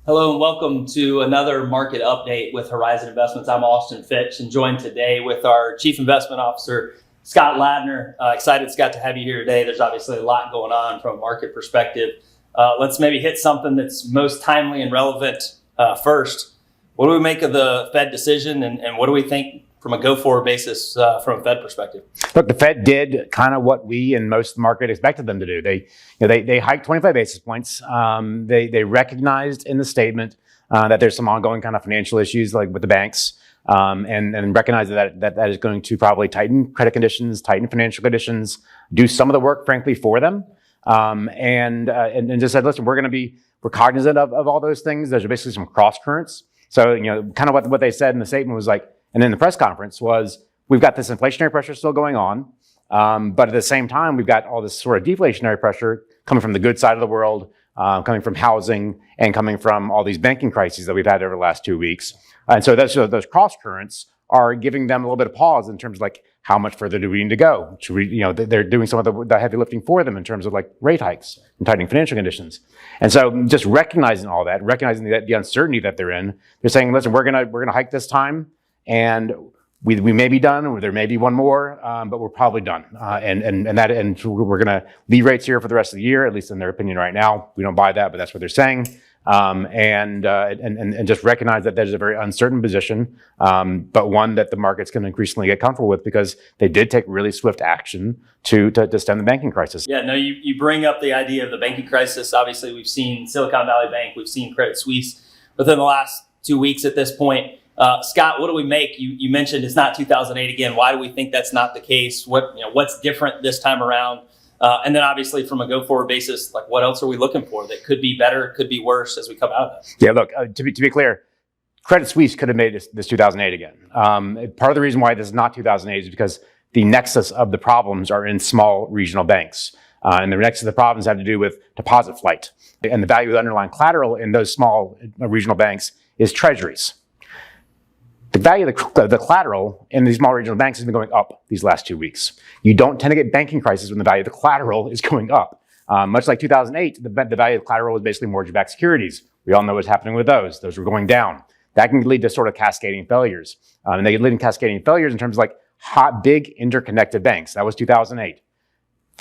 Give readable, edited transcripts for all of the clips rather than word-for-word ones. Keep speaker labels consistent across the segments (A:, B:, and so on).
A: Hello and welcome to another market update with Horizon Investments. I'm Austin Fitch and joined today with our Chief Investment Officer, Scott Ladner. Excited, Scott, to have you here today. There's obviously a lot going on from a market perspective. Let's maybe hit something that's most timely and relevant first. What do we make of the Fed decision and what do we think from a go-forward basis from a Fed perspective?
B: Look, the Fed did kind of what we and most of the market expected them to do. They hiked 25 basis points. They recognized in the statement that there's some ongoing kind of financial issues like with the banks, and recognized that is going to probably tighten credit conditions, tighten financial conditions, do some of the work, frankly, for them, and just said, listen, we're cognizant of all those things. There's basically some cross currents. So kind of what they said in the statement was like, and in the press conference was, we've got this inflationary pressure still going on, but at the same time, we've got all this sort of deflationary pressure coming from the good side of the world, coming from housing and coming from all these banking crises that we've had over the last 2 weeks. And so those cross currents are giving them a little bit of pause in terms of like, how much further do we need to go? They're doing some of the heavy lifting for them in terms of like rate hikes and tightening financial conditions. And so just recognizing all that, recognizing the uncertainty that they're in, they're saying, listen, we're gonna hike this time, and we may be done, or there may be one more, but we're probably done. And we're going to leave rates here for the rest of the year, at least in their opinion right now. We don't buy that, but that's what they're saying. And just recognize that there's a very uncertain position, but one that the market's going to increasingly get comfortable with because they did take really swift action to stem the banking crisis.
A: Yeah, no, you bring up the idea of the banking crisis. Obviously, we've seen Silicon Valley Bank, we've seen Credit Suisse within the last 2 weeks at this point. Scott, what do we make? You mentioned it's not 2008 again. Why do we think that's not the case? What's different this time around? And then obviously from a go-forward basis, like what else are we looking for that could be better, could be worse as we come out of this?
B: Yeah, look, to be clear, Credit Suisse could have made this 2008 again. Part of the reason why this is not 2008 is because the nexus of the problems are in small regional banks. And the nexus of the problems have to do with deposit flight. And the value of the underlying collateral in those small regional banks is treasuries. The value of the collateral in these small regional banks has been going up these last 2 weeks. You don't tend to get banking crises when the value of the collateral is going up. Much like 2008, the value of the collateral was basically mortgage-backed securities. We all know what's happening with those. Those were going down. That can lead to sort of cascading failures. And they can lead to cascading failures in terms of like hot, big, interconnected banks. That was 2008.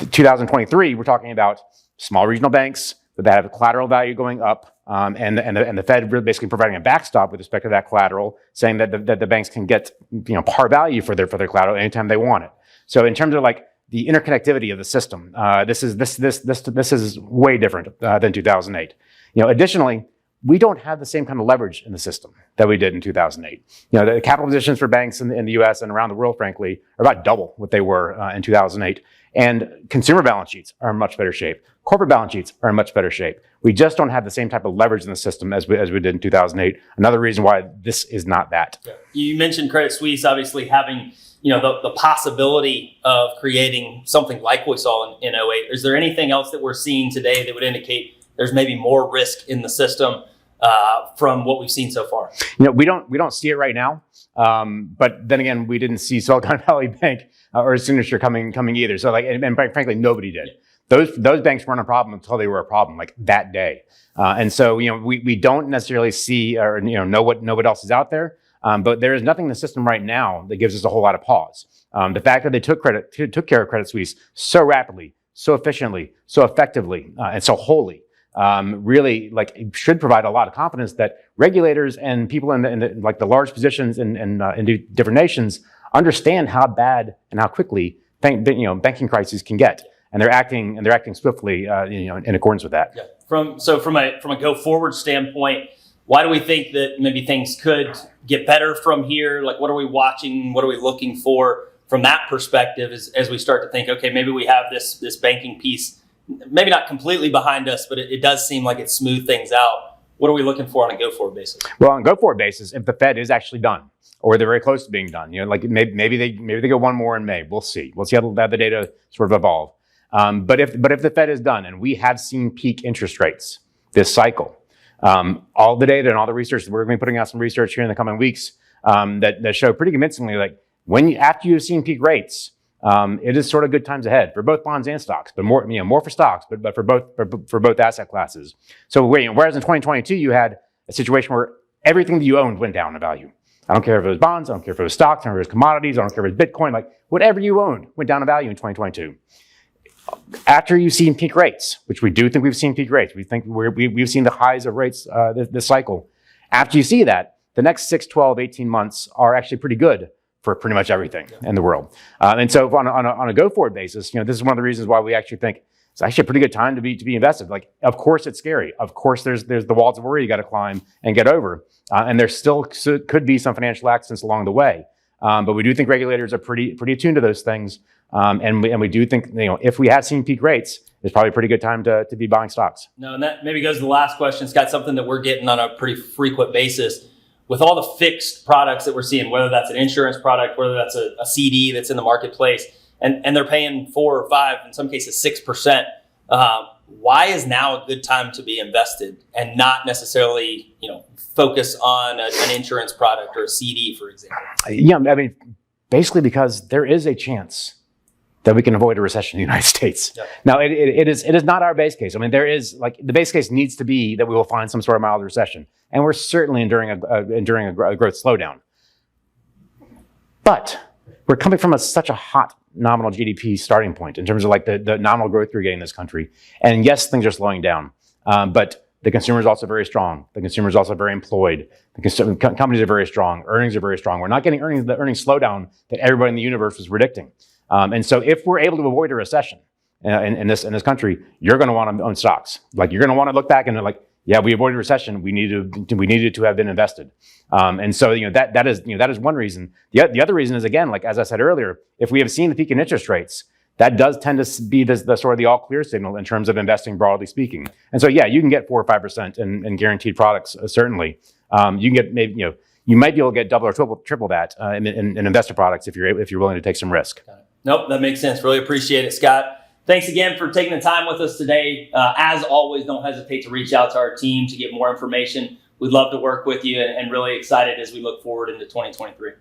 B: 2023, we're talking about small regional banks that have collateral value going up, and the Fed really basically providing a backstop with respect to that collateral, saying that the banks can get par value for their collateral anytime they want it. So in terms of like the interconnectivity of the system, this is way different than 2008. Additionally, we don't have the same kind of leverage in the system that we did in 2008. The capital positions for banks in the U.S. and around the world, frankly, are about double what they were in 2008. And consumer balance sheets are in much better shape. Corporate balance sheets are in much better shape. We just don't have the same type of leverage in the system as we did in 2008. Another reason why this is not that.
A: Yeah. You mentioned Credit Suisse obviously having the possibility of creating something like we saw in 08. Is there anything else that we're seeing today that would indicate there's maybe more risk in the system from what we've seen so far?
B: We don't see it right now. But then again, we didn't see Silicon Valley Bank or Signature coming either. So and frankly, nobody did. Those banks weren't a problem until they were a problem, like that day. And so we don't necessarily see or know what else is out there. But there is nothing in the system right now that gives us a whole lot of pause. The fact that they took care of Credit Suisse so rapidly, so efficiently, so effectively, and so wholly. Really should provide a lot of confidence that regulators and people in the large positions in different nations understand how bad and how quickly banking crises can get, and they're acting swiftly in accordance with that.
A: Yeah. From a go forward standpoint, why do we think that maybe things could get better from here? Like, what are we watching? What are we looking for from that perspective as we start to think, okay, maybe we have this banking piece. Maybe not completely behind us, but it does seem like it smoothed things out. What are we looking for on a go-forward basis?
B: Well, on a go-forward basis, if the Fed is actually done, or they're very close to being done, maybe they go one more in May. We'll see. We'll see how the data sort of evolve. But if the Fed is done, and we have seen peak interest rates this cycle, all the data and all the research, we're going to be putting out some research here in the coming weeks that show pretty convincingly, after you've seen peak rates, it is sort of good times ahead for both bonds and stocks, but more for stocks, but for both asset classes. So whereas in 2022 you had a situation where everything that you owned went down in value. I don't care if it was bonds, I don't care if it was stocks, I don't care if it was commodities, I don't care if it was Bitcoin, like whatever you owned went down in value in 2022. After you've seen peak rates, which we do think we've seen peak rates, we think we've seen the highs of rates this cycle. After you see that, the next 6, 12, 18 months are actually pretty good for pretty much everything in the world. And so on a go-forward basis, this is one of the reasons why we actually think it's actually a pretty good time to be invested. Like, of course it's scary. Of course there's the walls of worry you got to climb and get over. And there still could be some financial accidents along the way. But we do think regulators are pretty attuned to those things. And we do think, if we have seen peak rates, it's probably a pretty good time to be buying stocks.
A: No, and that maybe goes to the last question. Scott, something that we're getting on a pretty frequent basis with all the fixed products that we're seeing, whether that's an insurance product, whether that's a CD that's in the marketplace, and they're paying 4 or 5, in some cases 6%. Why is now a good time to be invested and not necessarily, focus on an insurance product or a CD, for example?
B: Yeah, I mean, basically because there is a chance that we can avoid a recession in the United States. Yep. Now, it is not our base case. I mean, there is the base case needs to be that we will find some sort of mild recession, and we're certainly enduring a growth slowdown. But we're coming from such a hot nominal GDP starting point in terms of the nominal growth we're getting in this country. And yes, things are slowing down, but the consumer is also very strong. The consumer is also very employed. The companies are very strong. Earnings are very strong. We're not getting the earnings slowdown that everybody in the universe was predicting. And so if we're able to avoid a recession in this country, you're going to want to own stocks. Like, you're going to want to look back and yeah, we avoided a recession. We needed to have been invested. And so, that is one reason. The other reason is, again, as I said earlier, if we have seen the peak in interest rates, that does tend to be the sort of the all clear signal in terms of investing, broadly speaking. And so, yeah, you can get 4 or 5% in guaranteed products, certainly. You can get maybe, you might be able to get double or triple that in investor products if you're willing to take some risk.
A: Nope, that makes sense. Really appreciate it, Scott. Thanks again for taking the time with us today. As always, don't hesitate to reach out to our team to get more information. We'd love to work with you and really excited as we look forward into 2023.